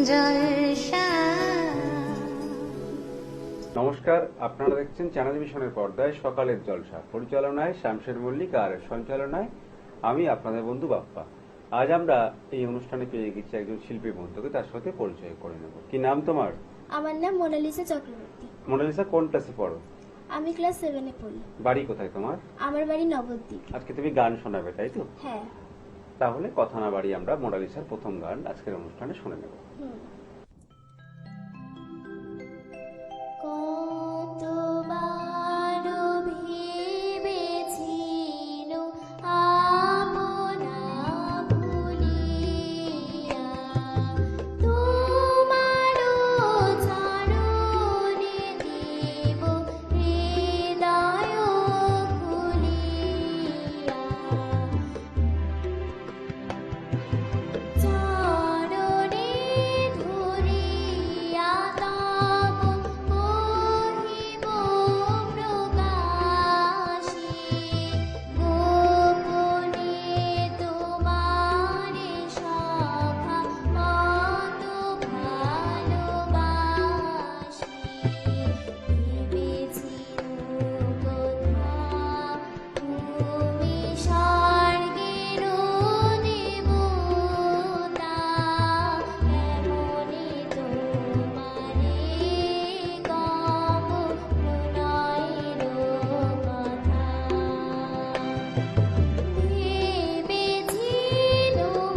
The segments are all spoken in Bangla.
জলসা। নমস্কার, আপনারা দেখছেন চ্যানেল মিশনের পর্দায় সকালের জলসা। পরিচালনায় শামশের মল্লিক আর সঞ্চালনায় আমি আপনাদের বন্ধু বাপ্পা। আজ আমরা এই অনুষ্ঠানে পেয়ে গেছি একজন শিল্পী বন্ধুকে, তার সাথে পরিচয় করে নেব। কি নাম তোমার? আমার নাম মোনালিসা চক্রবর্তী। মোনালিসা কোন ক্লাসে পড়ো? আমি ক্লাস 7 এ পড়ি। বাড়ি কোথায় তোমার? আমার বাড়ি নবদ্বীপ। আজকে তুমি গান শোনাবে, তাই তো? হ্যাঁ। তাহলে কথা না বাড়ি আমরা মোনালিসার প্রথম গান আজকের অনুষ্ঠানে শুনে নেব। কতবার ভেবেছিল আপনা ভুলিয়া, তোমার চরণে দেব হৃদয় খুলিয়া। চরণে ধরিয়া তব কহিব প্রকাশে, গোপনে তোমার সখা কত ভালোবাসি। ভেবেছিল কোথা তুমি স্বর্গের দেবতা, এমনি তোমারে কব প্রণয়ের কথা। ভেবেছিল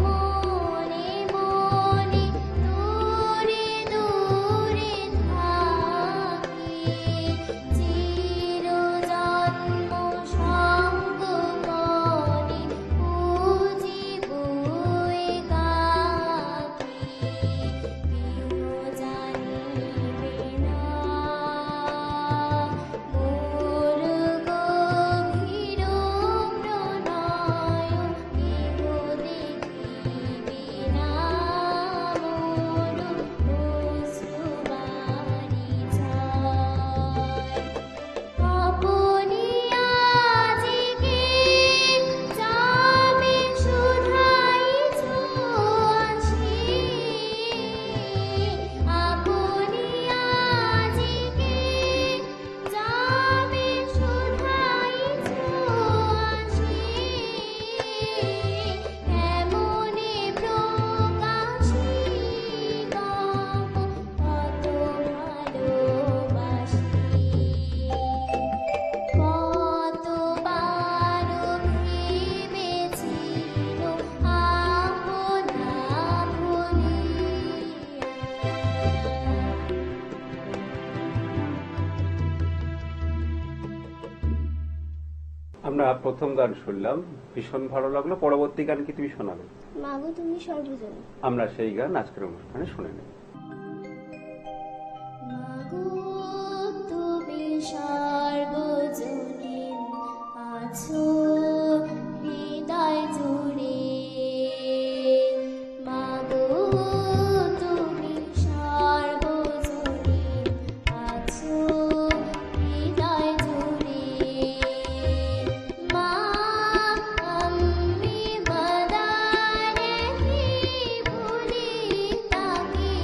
মনে মনে দূরে দূরে থাকি, চিরজন্ম সঙ্গ করে বুঝিব একাকী। কেহ জানিবে না মোর গভীর প্রণয়, কেহ দেখিবে না মোর অশ্রুবারি ছয়। আপনি আজিকে যাবে শুধাইছ আসি, আপনি আজিকে যাবে শুধাইছ আসি, এমনি প্রকাশি গাব কত ভালোবাসি। কতবার ভেবেছিল আপনা ভুলিয়া। আমরা প্রথম গান শুনলাম, ভীষণ ভালো লাগলো। পরবর্তী গান কি তুমি শোনাবে? মাগো তুমি সর্বজনী। আমরা সেই গান আজকের অনুষ্ঠানে শুনে নেব। মাগো তুমি সর্বজনী আছো হৃদয় জুড়ে, মাগো তুমি সর্বজনী আছো হৃদয় জুড়ে। মা আমি বদারে ভুলি তাকে,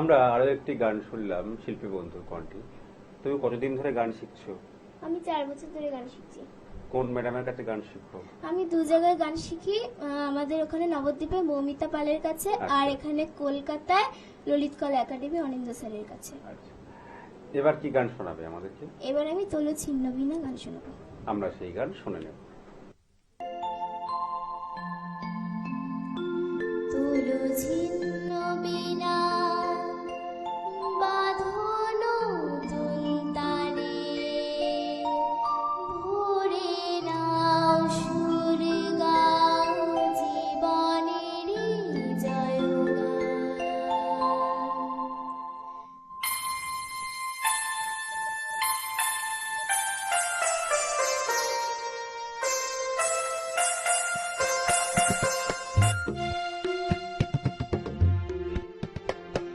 আমরা আরো একটি গান শুনলাম শিল্পী বন্ধুর কণ্ঠে। তুমি কতদিন ধরে গান শিখছো? আমি 4 বছর ধরে গান শিখছি। কোন ম্যাডামের কাছে গান শিখো? আমি 2 জায়গায় গান শিখি, আমাদের ওখানে নবদ্বীপে মৌমিতা পালের কাছে, আচ্ছা। আর এখানে কলকাতায় ললিত কলা একাডেমি অনিন্দ্য স্যারের কাছে। আচ্ছা, এবার কি গান শোনাবে আমাদেরকে? এবার আমি তোলো ছিন্ন বিনা গান শোনাবো। আমরা সেই গান শুনে নেব। তুলো ছিন্ন বিনা বাঁধন তুলতারে ভোরে নাও সুর গাও জীবনেরই জয়গান।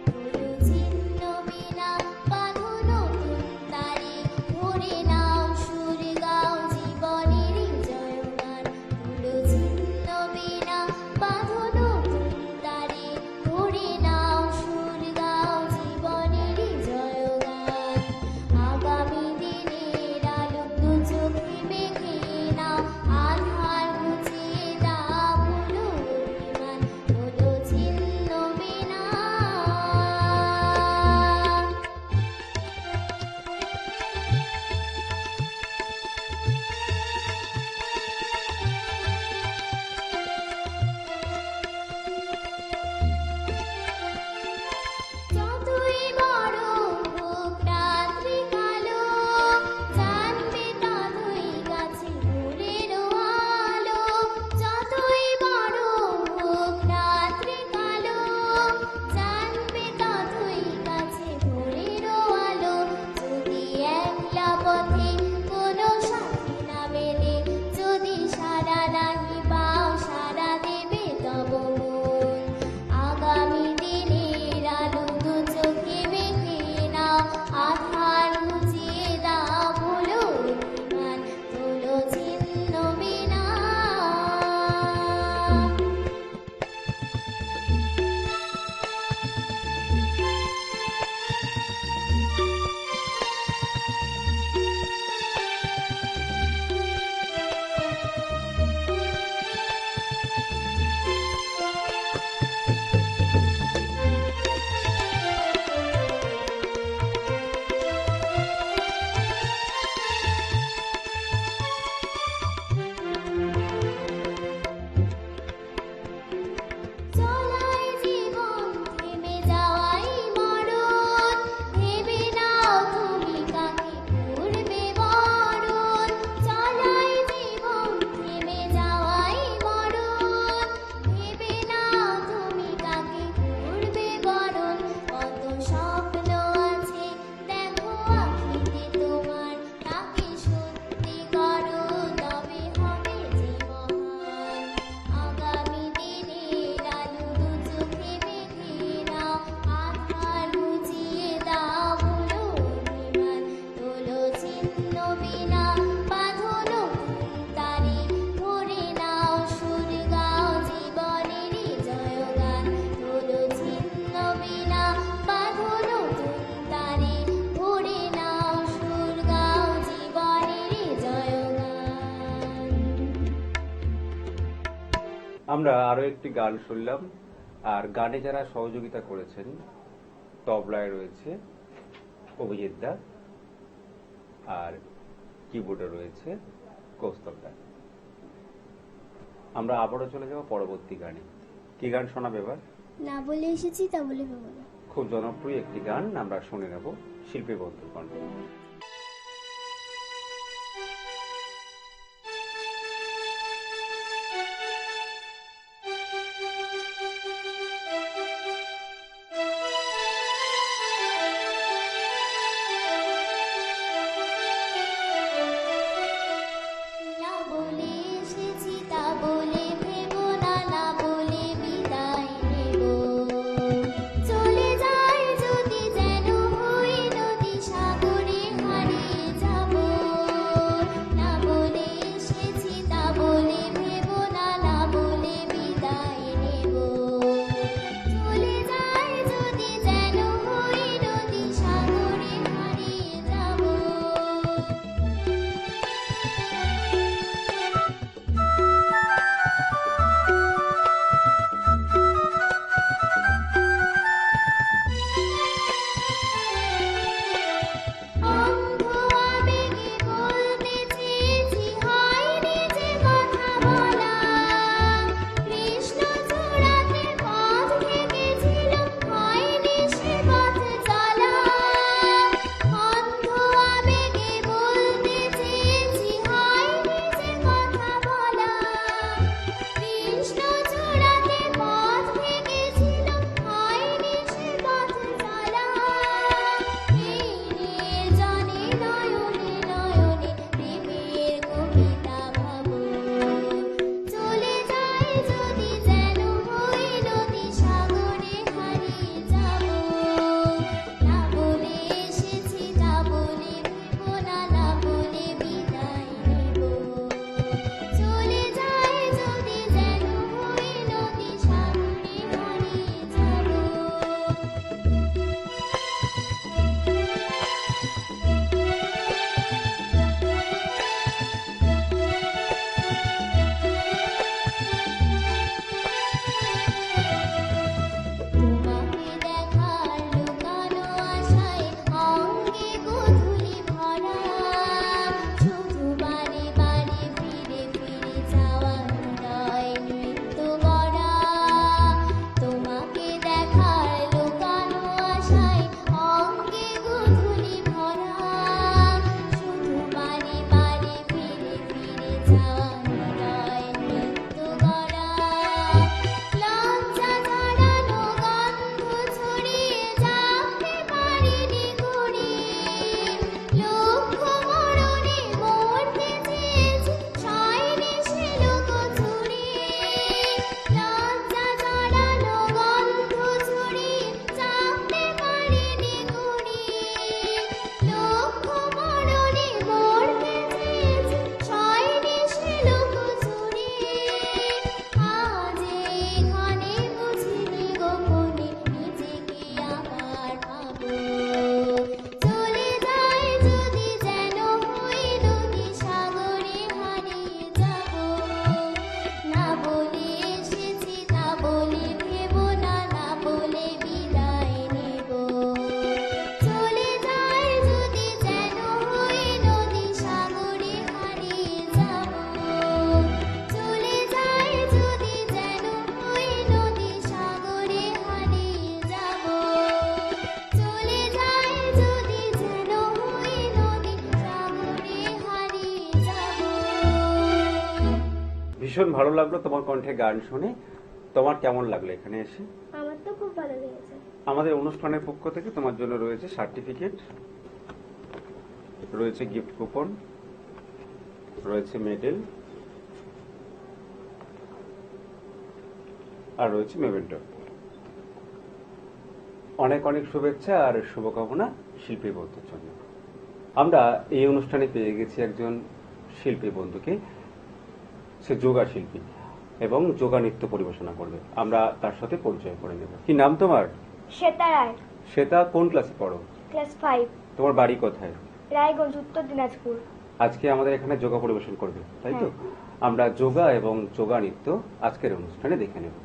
তুলো ছিন্ন বিনা বাঁধন তুলতারে ভোরে নাও সুর গাও জীবনেরই জয়গান। তুলো ছিন্ন বিনা বাঁধন তুলতারে ভোরে নাও সুর গাও জীবনেরই জয়গান। আগামী দিনের আলো দু চোখে মেঘে নাও আধার মুছিয়ে দাও ভুলো অভিমান। তুলো ছিন্ন বিনা যতই বড় হোক রাত্রি কালো জানবে ততই কাছে ভোরের আলো। যতই বড় হোক রাত্রি কালো জানবে ততই কাছে ভোরের আলো। যদি একলা পথে কোনো সাথী না মেলে, যদি সারা নাহি পাও সারা দেবে তব মন। আগামী দিনের আলো দু চোখে মেঘে নাও আধার মুছিয়ে দাও ভুলো অভিমান। তুলো ছিন্ন বিনা চলাই জীবন থেমে যাওয়াই মরণ। ভেবে নাও তুমি কাকে করবে বরণ। চলাই জীবন থেমে যাওয়াই মরণ। ভেবে নাও তুমি কাকে করবে বরণ। কত স্বপ্ন আছে দেখো আখিতে তোমার, তাকে সত্যি করো তবে হবে যে মহান। আগামী দিনের আলো দু চোখে মেঘে নাও আধার মুছিয়ে দাও ভুলো অভিমান। তুলো ছিন্ন বিনা বাঁধন তুলতারে ভোরে নাও সুর গাও জীবনেরই জয়গান। তুলো ছিন্ন বিনা বাঁধন তুলতারে ভোরে নাও সুর গাও জীবনেরই জয়গান। আমরা আরো একটি গান শুনলাম, আর গানে যারা সহযোগিতা করেছেন তবলায় রয়েছে অভিজিৎ দা, আর কিবোর্ডে রয়েছে কৌস্তব দা। আমরা আবারও চলে যাব পরবর্তী গানে। কি গান শোনাবে এবার? না বলে এসেছি তা বলে পাবো না। খুব জনপ্রিয় একটি গান আমরা শুনে নেব শিল্পী বন্ধুর কণ্ঠে। না বলে এসেছি তা বলে ভেবো না, না বলে বিদায় নেব। চলে যায় যদি যেন হই নদী সাগরে ভীষণ ভালো লাগলো তোমার কণ্ঠে গান শুনে। তোমার কেমন লাগলো এখানে এসে? আমার তো খুব ভালো লেগেছে। আমাদের অনুষ্ঠানের পক্ষ থেকে তোমার জন্য রয়েছে সার্টিফিকেট, রয়েছে গিফট কুপন, রয়েছে মেডেল, আর রয়েছে মেমেন্টো। অনেক অনেক শুভেচ্ছা আর শুভকামনা শিল্পী বন্ধুর জন্য। আমরা এই অনুষ্ঠানে পেয়ে গেছি একজন শিল্পী বন্ধুকে। সে যোগা শিল্পী এবং যোগা নৃত্য পরিবেশনা করবে। আমরা তার সাথে পরিচয় করে নেব। কি নাম তোমার? শ্বেতা রায়, শ্বেতা, কোন ক্লাসে পড়ো? ক্লাস 5, তোমার বাড়ি কোথায়? রায়গঞ্জ, উত্তর দিনাজপুর। আজকে আমাদের এখানে যোগা পরিবেশন করবে, তাই তো? আমরা যোগা এবং যোগা নৃত্য আজকের অনুষ্ঠানে দেখে নেব।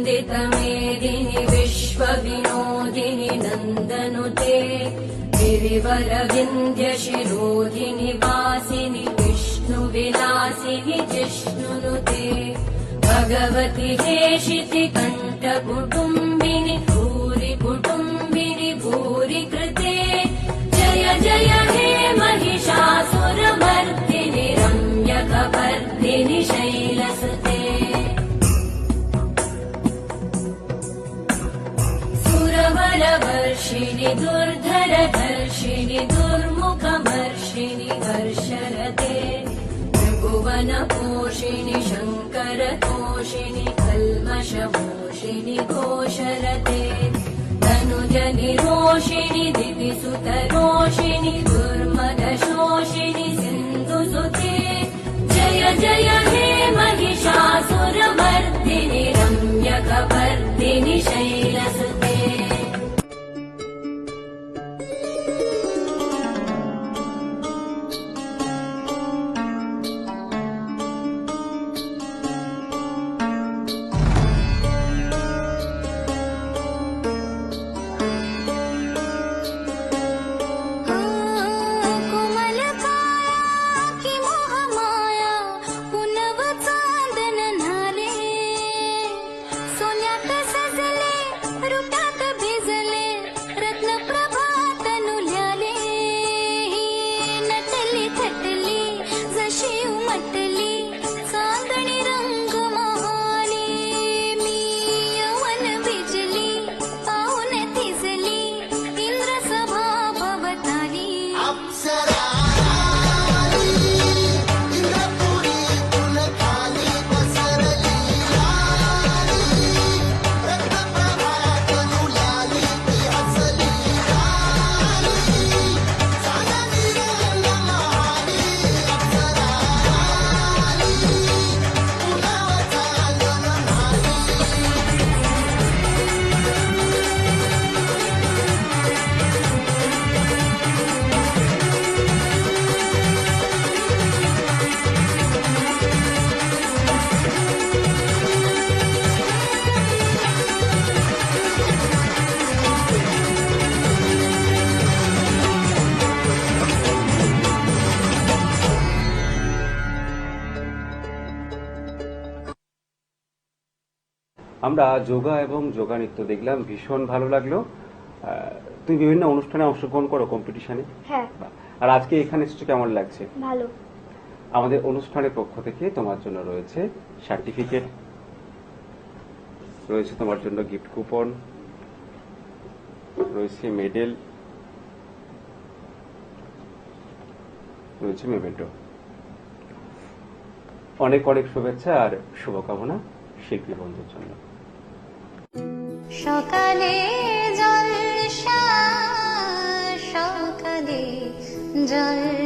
नन्दितमेदिनि विश्वविनोदिनि नन्दनुते गिरिवरविन्द्यशिरोधिनि वासिनि विष्णुविलासिनि जिष्णुनुते भगवति हेशिति कण्ठकुटुम्बिनि भूरि कुटुम्बिनि भूरि कृते जय जय हे महिषासुरमर्दिनि रम्यकपर्दिनि दुर्धरधर्षिणि दुर्मुखमर्षिणि हर्षरते त्रिभुवनपोषिणि शङ्करतोषिणि कल्मषमोषिणि घोषरते धनुजनिरोषिणि दिविसुतरोषिणि दुर्मदशोषिणि सिन्धुसुते जय जय हे महिषासुरमर्दिनि रम्यकपर्दिनि शैलसुते আমরা যোগা এবং যোগা নৃত্য দেখলাম, ভীষণ ভালো লাগলো। তুমি বিভিন্ন অনুষ্ঠানে অংশগ্রহণ করো, কম্পিটিশনে? হ্যাঁ। আর আজকে এখানে এসেছো, কেমন লাগছে? ভালো। আমাদের অনুষ্ঠানের পক্ষ থেকে তোমার জন্য রয়েছে সার্টিফিকেট, রয়েছে তোমার জন্য গিফট কুপন, রয়েছে মেডেল, রয়েছে মেমেন্টো। অনেক অনেক শুভেচ্ছা আর শুভকামনা শিল্পী বন্ধুর জন্য। সকালে জলসা, সকালে জল